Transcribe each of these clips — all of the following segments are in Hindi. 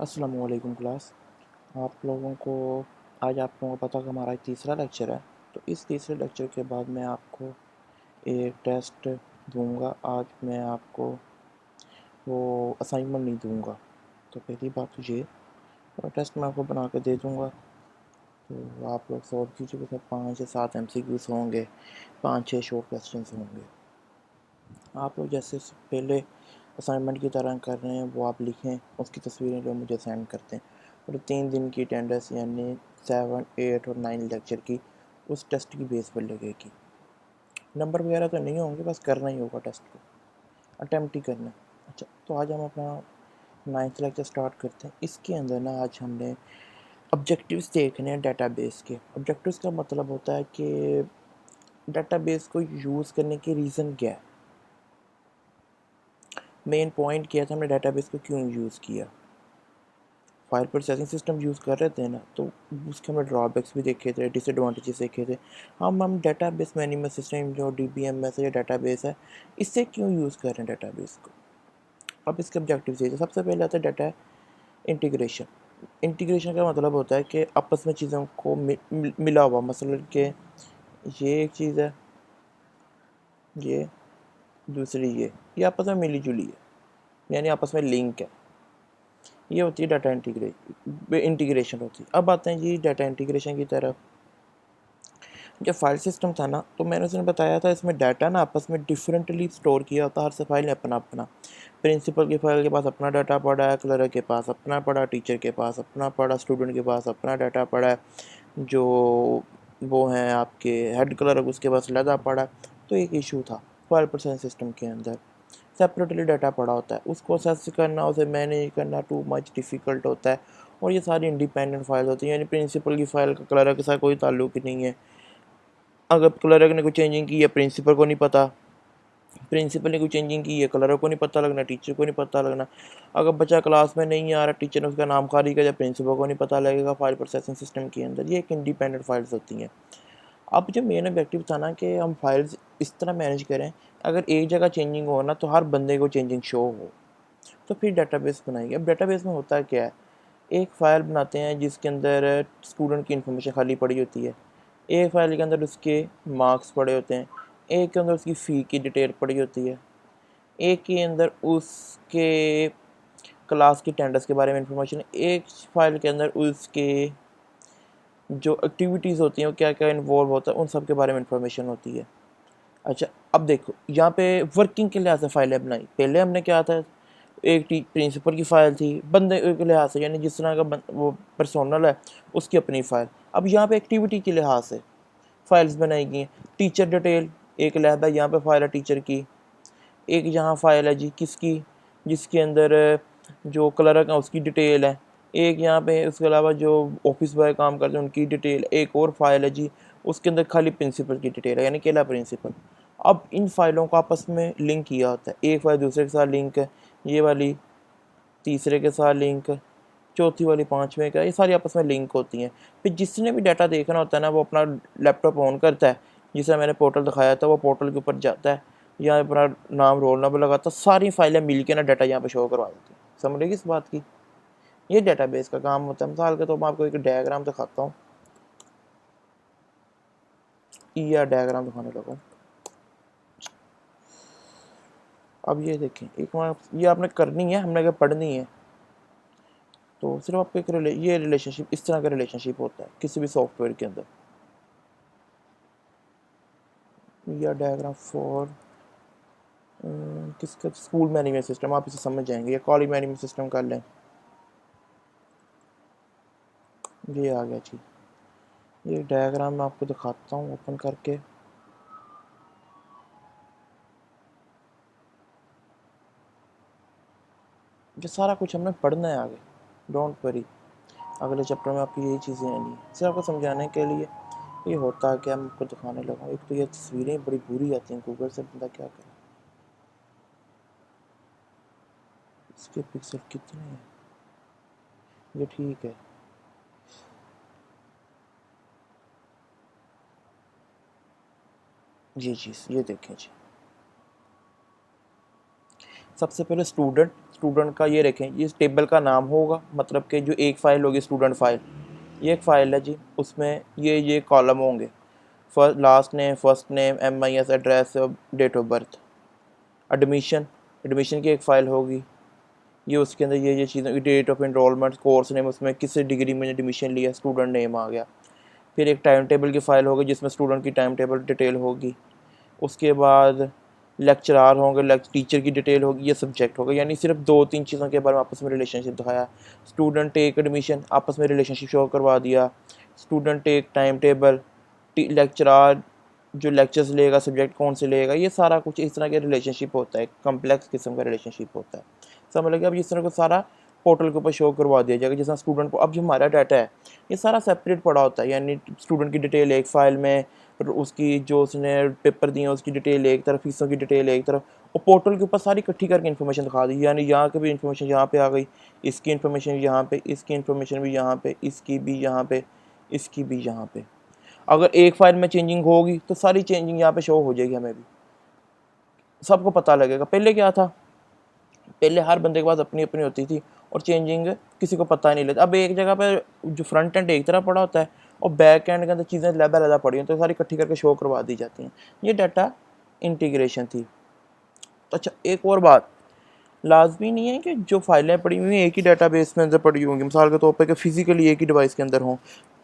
अस्सलाम वालेकुम क्लास। आप लोगों को आज आप लोगों को पता कि हमारा तीसरा लेक्चर है। तो इस तीसरे लेक्चर के बाद मैं आपको एक टेस्ट दूंगा। आज मैं आपको वो असाइनमेंट नहीं दूंगा। तो पहली बात तो ये, और टेस्ट मैं आपको बना के दे दूंगा। तो आप लोग सॉल्व कीजिए। उसमें 5 से 7 MCQs होंगे, 5-6 शॉर्ट क्वेश्चन होंगे। आप लोग जैसे पहले असाइनमेंट की तरह कर रहे हैं वो आप लिखें, उसकी तस्वीरें जो मुझे सेंड करते हैं। और 3 दिन की अटेंडेंस यानी 7, 8 और 9 लेक्चर की उस टेस्ट की बेस पर लगेगी। नंबर वगैरह तो नहीं होंगे, बस करना ही होगा टेस्ट को, अटैम्प्ट ही करना है। अच्छा, तो आज हम अपना 9th लेक्चर स्टार्ट करते हैं। इसके अंदर ना आज हमने ऑब्जेक्टिव्स देखने हैं डेटाबेस के। ऑब्जेक्टिव्स का मतलब होता है कि डेटाबेस को यूज़ करने के रीज़न क्या है, मेन पॉइंट किया था हमने डेटाबेस को क्यों यूज़ किया। फाइल प्रोसेसिंग सिस्टम यूज़ कर रहे थे ना, तो उसके हमने ड्रॉबैक्स भी देखे थे, डिसएडवांटेजेस देखे थे। हम डेटाबेस मैनेजमेंट सिस्टम जो DBMS है या डेटाबेस है, इससे क्यों यूज़ कर रहे हैं डेटाबेस को। अब इसके ऑब्जेक्टिव ये सबसे पहले आता है डाटा इंटीग्रेशन। इंटीग्रेशन का मतलब होता है कि आपस में चीज़ों को मिला हुआ, मसलन के ये एक चीज़ है, ये दूसरी ये आपस में मिली जुली है, यानी आपस में लिंक है। ये होती है डाटा इंटीग्रेशन होती है। अब आते हैं जी डाटा इंटीग्रेशन की तरफ। जब फाइल सिस्टम था ना, तो मैंने उसने बताया था इसमें डाटा ना आपस में डिफरेंटली स्टोर किया होता है। हर से फाइल ने अपना अपना, प्रिंसिपल की फाइल के पास अपना डाटा पड़ा है, क्लर्क के पास अपना पड़ा, टीचर के पास अपना पड़ा, स्टूडेंट के पास अपना डाटा पड़ा है, जो वो हैं आपके हेड क्लर्क उसके पास लगा पड़ा। तो एक इशू था फाइल प्रोसेसिंग सिस्टम के अंदर, सेपरेटली डाटा पड़ा होता है, उसको असेस करना, उसे मैनेज करना टू मच डिफ़िकल्ट होता है। और ये सारी इंडिपेंडेंट फाइल होती हैं, यानी प्रिंसिपल की फ़ाइल का क्लर्क के साथ कोई ताल्लुक ही नहीं है। अगर क्लर्क ने कोई चेंजिंग की है प्रिंसिपल को नहीं पता, प्रिंसिपल ने कोई चेंजिंग की है क्लर्क को नहीं पता लगना, टीचर को नहीं पता लगना। अगर बच्चा क्लास में नहीं आ रहा, टीचर ने उसका नाम खाली किया, प्रिंसिपल को नहीं पता लगेगा फाइल प्रोसेसिंग सिस्टम के अंदर। ये एक इंडिपेंडेंट फाइल्स होती हैं। अब जो मेन ऑब्जेक्टिव था ना कि हम फाइल्स इस तरह मैनेज करें, अगर एक जगह चेंजिंग हो ना तो हर बंदे को चेंजिंग शो हो। तो फिर डेटाबेस बनाएंगे। अब डेटाबेस में होता क्या है, एक फ़ाइल बनाते हैं जिसके अंदर स्टूडेंट की इन्फॉर्मेशन खाली पड़ी होती है, एक फ़ाइल के अंदर उसके मार्क्स पड़े होते हैं, एक के अंदर उसकी फ़ी की डिटेल पड़ी होती है, एक के अंदर उसके क्लास की अटेंडेंस के बारे में इंफॉर्मेशन, एक फ़ाइल के अंदर उसके जो एक्टिविटीज़ होती हैं वो क्या क्या इन्वॉल्व होता है उन सब के बारे में इंफॉर्मेशन होती है। अच्छा, अब देखो यहाँ पे वर्किंग के लिहाज से फ़ाइलें बनाई। पहले हमने क्या था, एक प्रिंसिपल की फ़ाइल थी बंदे के लिहाज से, यानी जिस तरह का वो पर्सनल है उसकी अपनी फ़ाइल। अब यहाँ पे एक्टिविटी के लिहाज से फ़ाइल्स बनाई गई हैं। टीचर डिटेल एक लैब है, यहाँ पे फ़ाइल है टीचर की। एक यहाँ फ़ाइल है जी किसकी, जिसके अंदर जो क्लर्क है उसकी डिटेल है। एक यहाँ पे उसके अलावा जो ऑफिस बॉय काम करते हैं उनकी डिटेल। एक और फाइल है जी, उसके अंदर खाली प्रिंसिपल की डिटेल है, यानी अकेला प्रिंसिपल। अब इन फाइलों को आपस में लिंक किया होता है, एक फाइल दूसरे के साथ लिंक है, ये वाली तीसरे के साथ लिंक, चौथी वाली पाँचवें का, ये सारी आपस में लिंक होती हैं। फिर जिसने भी डाटा देखना होता है ना, वो अपना लैपटॉप ऑन करता है, जिसे मैंने पोर्टल दिखाया था, वो पोर्टल के ऊपर जाता है, यहाँ अपना नाम रोल नंबर लगाता, सारी फाइलें मिल के ना डाटा यहाँ पे शो करवा देती हैं। समझ रही इस बात की। ये डाटाबेस का काम होता है। मिसाल के तो मैं आपको एक डायग्राम दिखाता हूँ, या डायग्राम दिखाने लगा। अब ये देखें, एक बार ये आपने करनी है, हमने अगर पढ़नी है तो सिर्फ आपको एक ये रिलेशनशिप, इस तरह का रिलेशनशिप होता है किसी भी सॉफ्टवेयर के अंदर। या डायग्राम फॉर किसका, स्कूल मैनेजमेंट सिस्टम, आप इसे समझ जाएंगे, या कॉलेज मैनेजमेंट सिस्टम कर लें। ये आ गया जी, ये डायग्राम मैं आपको दिखाता हूँ ओपन करके। ये सारा कुछ हमने पढ़ना है आगे, डोंट वरी। अगले चैप्टर में आपकी यही चीज़ें आनी है। सिर्फ आपको समझाने के लिए ये होता है कि हम आपको दिखाने लगा। एक तो ये तस्वीरें बड़ी बुरी आती हैं गूगल से, बंदा क्या करे। इसके पिक्सल कितने हैं, ये ठीक है। ये चीज़ ये देखें जी, सबसे पहले स्टूडेंट, स्टूडेंट का ये रखें, ये टेबल का नाम होगा, मतलब कि जो एक फ़ाइल होगी स्टूडेंट फ़ाइल, ये एक फ़ाइल है जी, उसमें ये कॉलम होंगे, last name, first name, MIS, address, date of birth. Admission, admission की एक फ़ाइल होगी, ये उसके अंदर ये चीज़ें, date of enrollment, course name, उसमें किस डिग्री में एडमिशन लिया, स्टूडेंट नेम आ गया। फिर एक टाइम टेबल की फ़ाइल होगी जिसमें स्टूडेंट की टाइम टेबल डिटेल होगी। उसके बाद लेक्चरार होंगे, टीचर की डिटेल होगी, ये सब्जेक्ट होगा। यानी सिर्फ 2-3 चीज़ों के बारे में आपस में रिलेशनशिप दिखाया। स्टूडेंट टेक एडमिशन, आपस में रिलेशनशिप शो करवा दिया। Student take time table, lecturer जो लेक्चर्स लेगा, सब्जेक्ट कौन से लेगा, ये सारा कुछ इस तरह के रिलेशनशिप होता है, कम्प्लेक्स किस्म का रिलेशनशिप होता है। समझ लगे? अब इस तरह को सारा पोर्टल के ऊपर शो करवा दिया जाएगा। जैसा स्टूडेंट को, अब जो हमारा डाटा है ये सारा सेपरेट पड़ा होता है, यानी स्टूडेंट की डिटेल एक फ़ाइल में, उसकी जो उसने पेपर दिए उसकी डिटेल एक तरफ, फीसों की डिटेल एक तरफ, और पोर्टल के ऊपर सारी इकट्ठी करके इन्फॉर्मेशन दिखा दी। यानी यहाँ की भी इन्फॉर्मेशन यहाँ पे आ गई, इसकी इन्फॉर्मेशन यहाँ पे, इसकी इन्फॉर्मेशन भी यहाँ पे, इसकी भी यहाँ पे, इसकी भी यहाँ पे। अगर एक फ़ाइल में चेंजिंग होगी तो सारी चेंजिंग यहाँ पे शो हो जाएगी, हमें भी सबको पता लगेगा। पहले क्या था, पहले हर बंदे के पास अपनी अपनी होती थी और चेंजिंग किसी को पता ही नहीं लगता। अब एक जगह पे जो फ्रंट एंड एक तरह पड़ा होता है और बैक एंड के अंदर चीज़ें लहदा पड़ी हैं, तो सारी इकट्ठी करके शो करवा दी जाती हैं। ये डाटा इंटीग्रेशन थी। तो अच्छा, एक और बात, लाजमी नहीं है कि जो फाइलें पड़ी हुई हैं एक ही डाटाबेस में अंदर पड़ी होंगी। मिसाल के तौर पर कि फिजिकली एक ही डिवाइस के अंदर हों,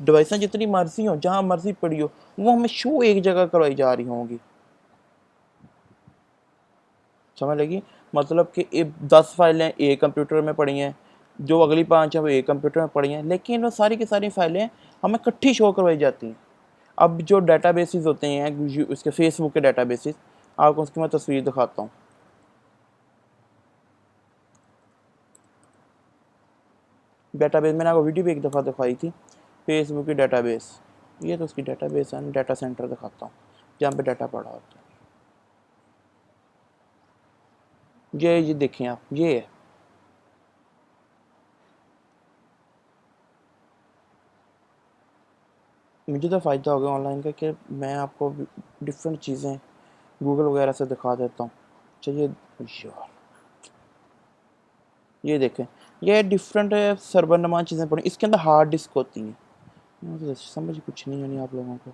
डिवाइसें जितनी मर्जी हों, जहाँ मर्जी पड़ी हो, वो हमें शो एक जगह करवाई जा रही होंगी। समझ लगी? मतलब कि 10 फाइलें एक कंप्यूटर में पड़ी हैं, जो अगली 5 हैं वो एक कंप्यूटर में पड़ी हैं, लेकिन वो सारी की सारी फाइलें हमें इकट्ठी शो करवाई जाती हैं। अब जो डाटाबेसेस होते हैं, उसके फेसबुक के डाटाबेसेस, आपको उसकी मैं तस्वीर दिखाता हूँ। डाटाबेस मैंने आपको वीडियो भी एक दफ़ा दिखाई थी, फेसबुक की डाटाबेस। ये तो उसकी डाटाबेस है, डाटा सेंटर दिखाता हूँ जहाँ पे डाटा पड़ा होता है। ये देखें आप, ये है। मुझे तो फ़ायदा हो गया ऑनलाइन का कि मैं आपको डिफरेंट चीज़ें गूगल वगैरह से दिखा देता हूँ। चलिए यार, ये देखें, ये डिफरेंट सरबनमा चीज़ें पड़ी, इसके अंदर हार्ड डिस्क होती हैं। मुझे समझ कुछ नहीं आनी आप लोगों को।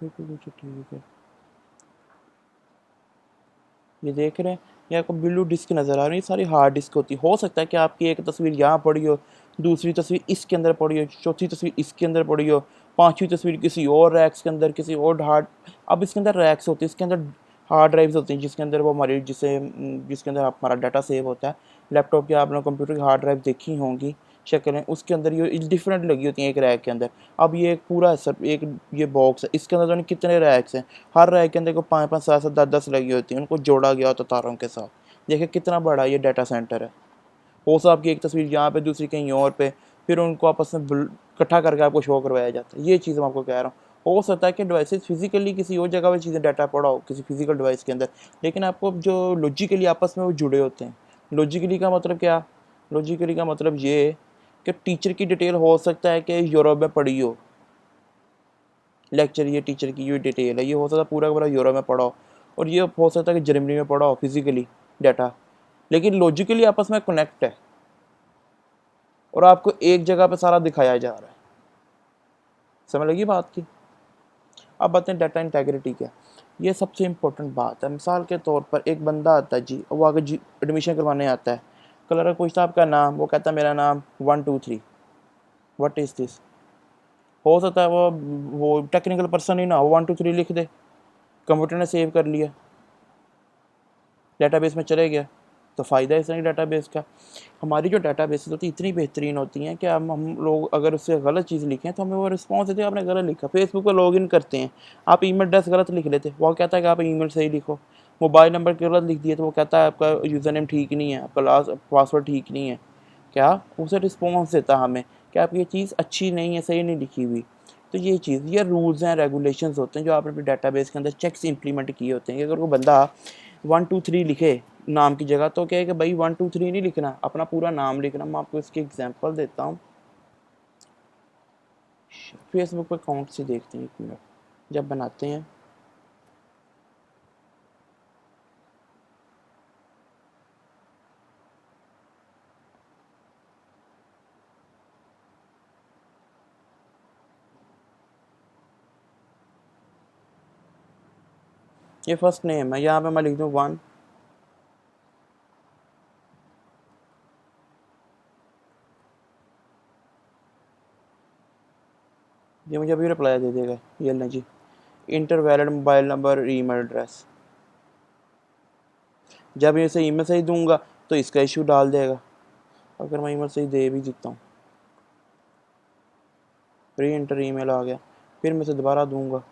ठीक है, ये देख रहे हैं, ये आपको ब्लू डिस्क नज़र आ रही है, सारी हार्ड डिस्क होती है। हो सकता है कि आपकी एक तस्वीर यहाँ पड़ी हो, दूसरी तस्वीर इसके अंदर पड़ी हो, चौथी तस्वीर इसके अंदर पड़ी हो, पांचवी तस्वीर किसी और रैक्स के अंदर, किसी और हार्ड, अब इसके अंदर रैक्स होती है, इसके अंदर हार्ड ड्राइव्स होती हैं जिसके अंदर वो हमारी जिसके अंदर हमारा डाटा सेव होता है। लैपटॉप या आपने कंप्यूटर की हार्ड ड्राइव देखी होंगी शक्लें, उसके अंदर ये डिफरेंट लगी होती हैं एक रैक के अंदर। अब ये एक पूरा है सर, एक ये बॉक्स है, इसके अंदर तो कितने रैक्स हैं, हर रैक के अंदर को 5-5, 7-7, 10-10 लगी होती हैं, उनको जोड़ा गया होता तारों के साथ। देखिए कितना बड़ा ये डाटा सेंटर है। हो सकता आपकी एक तस्वीर यहाँ पे, दूसरी कहीं और पे, फिर उनको आपस में इकट्ठा करके आपको शो करवाया जाता है। ये चीज़ मैं आपको कह रहा हूँ। हो सकता है कि डिवाइसेस फिजिकली किसी और जगह पर चीज़ें डाटा पड़ा हो किसी फिजिकल डिवाइस के अंदर, लेकिन आपको जो लॉजिकली आपस में वो जुड़े होते हैं। लॉजिकली का मतलब क्या? लॉजिकली का मतलब ये कि टीचर की डिटेल हो सकता है कि यूरोप में पड़ी हो, लेक्चर ये टीचर की ये डिटेल है, ये हो सकता है पूरा का पूरा यूरोप में पड़ा हो, और ये हो सकता है कि जर्मनी में पड़ा हो फिजिकली डाटा, लेकिन लॉजिकली आपस में कनेक्ट है और आपको एक जगह पे सारा दिखाया जा रहा है। समझ लगी बात की? अब बात है डाटा इंटेग्रिटी क्या। ये सबसे इम्पोर्टेंट बात है। मिसाल के तौर पर एक बंदा आता है जी, वो आगे जी एडमिशन करवाने आता है, क्लर्क पूछता है आपका नाम, वो कहता है मेरा नाम 123, व्हाट इज़ दिस। हो सकता है वो टेक्निकल पर्सन ही ना हो, 123 लिख दे, कंप्यूटर ने सेव कर लिया, डाटाबेस में चले गया। तो फ़ायदा इस तरह डाटाबेस का, हमारी जो डाटाबेस होती है इतनी बेहतरीन होती हैं कि हम लोग अगर उससे गलत चीज़ लिखें तो हमें वो रिस्पॉन्स देते हैं आपने गलत लिखा। फेसबुक पर लॉगिन करते हैं, आप ईमेल एड्रेस गलत लिख लेते, वो कहता है कि आप ईमेल सही लिखो। मोबाइल नंबर के गलत लिख दिया तो वो कहता है आपका यूज़र नेम ठीक नहीं है, आपका लास्ट पासवर्ड ठीक नहीं है। क्या उसे रिस्पॉन्स देता हमें कि आपकी ये चीज़ अच्छी नहीं है, सही नहीं लिखी हुई। तो ये चीज़, ये रूल्स हैं, रेगुलेशंस होते हैं जो आपने अपने डाटाबेस के अंदर चेक्स इंप्लीमेंट किए होते हैं कि अगर कोई बंदा 1 2 3 लिखे नाम की जगह तो क्या है कि भाई 1 2 3 नहीं लिखना, अपना पूरा नाम लिखना। मैं आपको इसकी एग्जांपल देता हूँ। फेसबुक पर अकाउंट से देखते हैं, एक मिनट, जब बनाते हैं ये फर्स्ट नेम है, यहाँ पे मैं लिख दूँ 1, ये मुझे अभी रिप्लाई दे देगा, ये लें जी, enter valid mobile number email address. जब इसे ईमेल सही दूंगा तो इसका इशू डाल देगा। अगर मैं ईमेल सही दे भी देता हूँ, री इंटर ईमेल आ गया, फिर मैं इसे दोबारा दूंगा,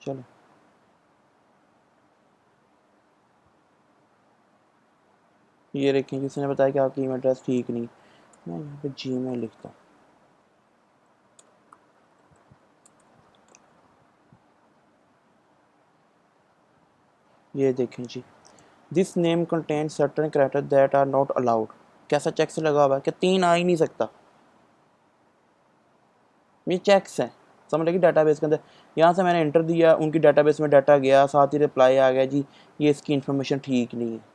चलो ये देखें जिसने बताया कि आपकी ईमेल एड्रेस ठीक नहीं। मैं यहाँ पे जीमेल लिखता हूँ, ये देखें जी, this name contain certain character that are not allowed. कैसा चेक से लगा हुआ है कि 3 आ ही नहीं सकता, ये चेक्स हैं, समझ लगी डाटाबेस के अंदर। यहाँ से मैंने इंटर दिया, उनकी डाटाबेस में डाटा गया, साथ ही रिप्लाई आ गया जी ये इसकी इन्फॉर्मेशन ठीक नहीं है।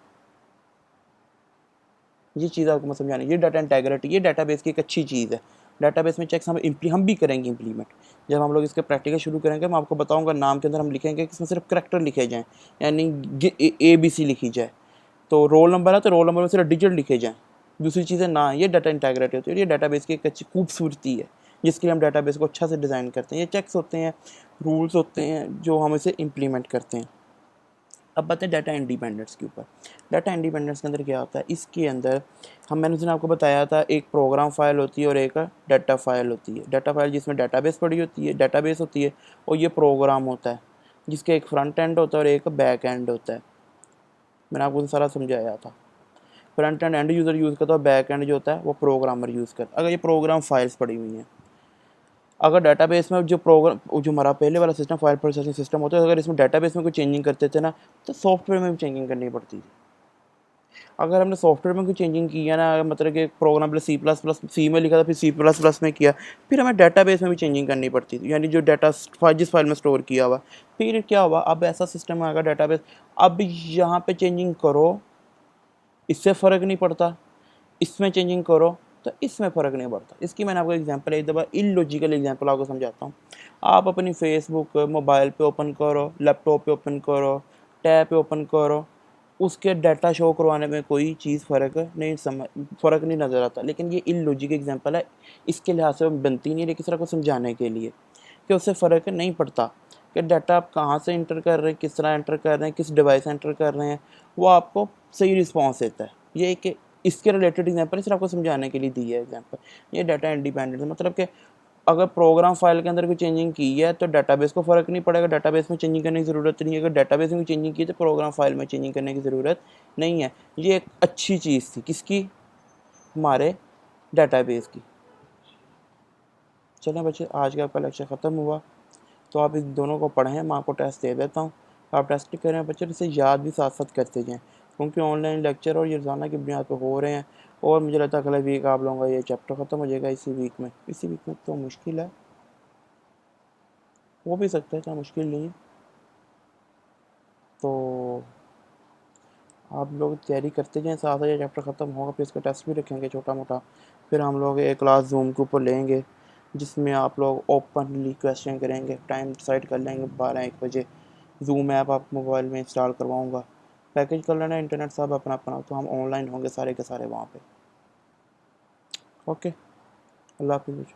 ये चीज़ आपको मैं समझानी, ये डाटा इंटेग्रिटी, ये डाटाबेस की एक अच्छी चीज़ है। डाटाबेस में चेक्स हम भी करेंगे इंप्लीमेंट। जब हम लोग इसके प्रैक्टिकल शुरू करेंगे मैं आपको बताऊंगा, नाम के अंदर हम लिखेंगे कि इसमें सिर्फ करेक्टर लिखे जाएँ, यानी ABC लिखी जाए। तो रोल नंबर है तो रोल नंबर में सिर्फ डिजिट लिखे जाएँ, दूसरी चीज़ें ना। ये डाटा इंटेग्रिटी होती है, ये डाटाबेस की एक अच्छी खूबसूरती है जिसके लिए हम डाटाबेस को अच्छा से डिज़ाइन करते हैं। ये चेक्स होते हैं, रूल्स होते हैं जो हम इसे इम्प्लीमेंट करते हैं। अब बात है डाटा इंडिपेंडेंस के ऊपर। डाटा इंडिपेंडेंस के अंदर क्या होता है, इसके अंदर मैंने उस दिन आपको बताया था, एक प्रोग्राम फाइल होती है और एक डाटा फाइल होती है। डाटा फाइल जिसमें डाटाबेस पड़ी होती है, डाटाबेस होती है, और ये प्रोग्राम होता है जिसके एक फ्रंट एंड होता है और एक बैक एंड होता है। मैंने आपको सारा समझाया था। Front end end user use करता है, बैक एंड जो होता है वो प्रोग्रामर यूज़ करता है। अगर ये प्रोग्राम फाइल्स पड़ी हुई हैं, अगर डाटाबेस में जो हमारा पहले वाला सिस्टम फाइल प्रोसेसिंग सिस्टम होता है, अगर इसमें डाटाबेस में कोई चेंजिंग करते थे ना तो सॉफ्टवेयर में भी चेंजिंग करनी पड़ती थी। अगर हमने सॉफ्टवेयर में कोई चेंजिंग की है ना, मतलब कि प्रोग्राम पहले सी में लिखा था, फिर C++ में किया, फिर हमें डाटाबेस में भी चेंजिंग करनी पड़ती थी, यानी जो डाटा जिस फाइल में स्टोर किया हुआ। फिर क्या हुआ, अब ऐसा सिस्टम आ गया डाटाबेस, अब यहाँ पे चेंजिंग करो इससे फ़र्क नहीं पड़ता, इसमें चेंजिंग करो तो इसमें फ़र्क नहीं पड़ता। इसकी मैंने आपको एग्जांपल एक दफ़ा इलॉजिकल एग्जांपल आपको समझाता हूँ। आप अपनी फेसबुक मोबाइल पे ओपन करो, लैपटॉप पे ओपन करो, टैब पे ओपन करो, उसके डाटा शो करवाने में कोई चीज़ फ़र्क नहीं नज़र आता। लेकिन ये इलॉजिकल एग्जांपल है, इसके लिहाज से बनती नहीं है, लेकिन सिर्फ आपको समझाने के लिए कि उससे फ़र्क नहीं पड़ता कि डाटा आप कहाँ से एंटर कर रहे हैं, किस तरह एंटर कर रहे हैं, किस डिवाइस से एंटर कर रहे हैं, वो आपको सही रिस्पॉन्स देता है। ये एक इसके रिलेटेड एग्जांपल सिर्फ आपको समझाने के लिए दी है एग्जांपल। ये डाटा इंडिपेंडेंट है, मतलब कि अगर प्रोग्राम फाइल के अंदर कोई चेंजिंग की है तो डाटाबेस को फ़र्क नहीं पड़ेगा, डाटाबेस में चेंजिंग करने की ज़रूरत नहीं है। अगर डाटाबेस में चेंजिंग की तो प्रोग्राम फाइल में चेंजिंग करने की ज़रूरत नहीं है। ये एक अच्छी चीज़ थी किसकी, हमारे डाटाबेस की। चलें बच्चे, आज का आपका लेक्चर ख़त्म हुआ, तो आप इन दोनों को पढ़ें, मैं आपको टेस्ट दे देता हूँ, आप टेस्ट करें बच्चे, इसे याद भी साथ साथ करते जाएँ, क्योंकि ऑनलाइन लेक्चर और ये रोज़ाना की बुनियाद पर हो रहे हैं। और मुझे लगता है अगले वीक आप लोगों का ये चैप्टर ख़त्म हो जाएगा, इसी वीक में तो मुश्किल है, हो भी सकता है, इतना मुश्किल नहीं है। तो आप लोग तैयारी करते जाएँ, साथ ये चैप्टर ख़त्म होगा फिर इसका टेस्ट भी रखेंगे छोटा मोटा। फिर हम लोग एक क्लास जूम के ऊपर लेंगे जिसमें आप लोग ओपनली क्वेश्चन करेंगे, टाइम डिसाइड कर लेंगे 12-1 बजे। जूम ऐप आप मोबाइल में इंस्टॉल करवाऊँगा, पैकेज कर लेना इंटरनेट सब अपना अपना, तो हम ऑनलाइन होंगे सारे के सारे वहाँ पे। ओके, अल्लाह हाफिज़।